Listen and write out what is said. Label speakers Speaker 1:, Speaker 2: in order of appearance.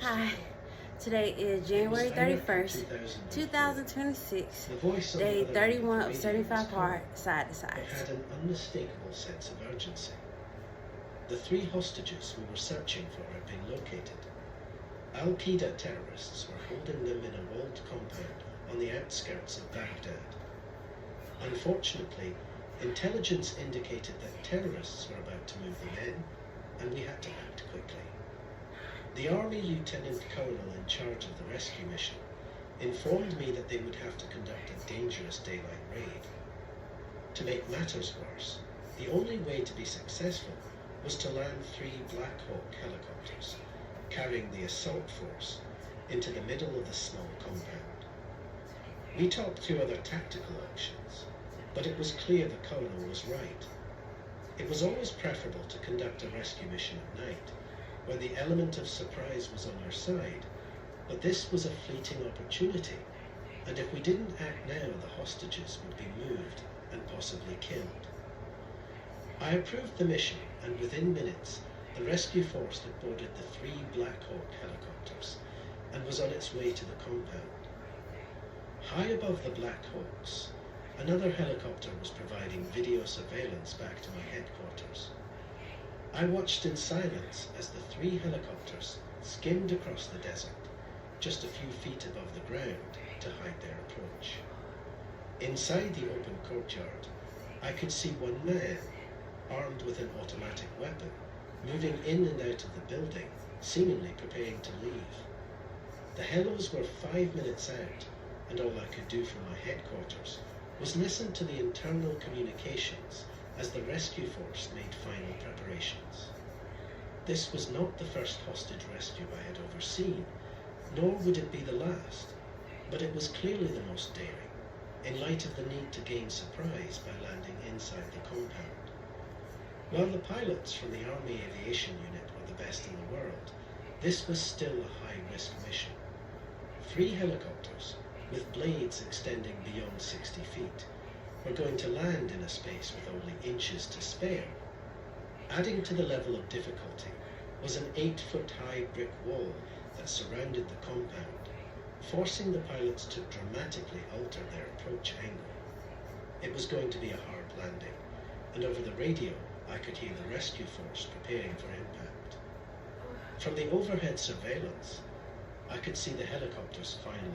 Speaker 1: Hi, today is January 31st, 2026, day 31 of 75 part side to side.
Speaker 2: Had an unmistakable sense of urgency. The three hostages we were searching for had been located. Al-Qaeda terrorists were holding them in a walled compound on the outskirts of Baghdad. Unfortunately, intelligence indicated that terrorists were about to move them in, and we had to act quickly. The Army Lieutenant Colonel in charge of the rescue mission informed me that they would have to conduct a dangerous daylight raid. To make matters worse, the only way to be successful was to land 3 Black Hawk helicopters, carrying the assault force into the middle of the small compound. We talked through other tactical options, but it was clear the Colonel was right. It was always preferable to conduct a rescue mission at night, when the element of surprise was on your side, but this was a fleeting opportunity, and if we didn't act now, the hostages would be moved and possibly killed. I approved the mission, and within minutes, the rescue force had boarded the 3 Black Hawk helicopters and was on its way to the compound. High above the Black Hawks, another helicopter was providing video surveillance back to my headquarters. I watched in silence as the 3 helicopters skimmed across the desert, just a few feet above the ground to hide their approach. Inside the open courtyard, I could see one man, armed with an automatic weapon, moving in and out of the building, seemingly preparing to leave. The helos were 5 minutes out, and all I could do from my headquarters was listen to the internal communications as the rescue force made final preparations. This was not the first hostage rescue I had overseen, nor would it be the last, but it was clearly the most daring, in light of the need to gain surprise by landing inside the compound. While the pilots from the Army Aviation Unit were the best in the world, this was still a high-risk mission. 3 helicopters, with blades extending beyond 60 feet, were going to land in a space with only inches to spare. Adding to the level of difficulty was an 8-foot-high brick wall that surrounded the compound, forcing the pilots to dramatically alter their approach angle. It was going to be a hard landing, and over the radio I could hear the rescue force preparing for impact. From the overhead surveillance, I could see the helicopters finally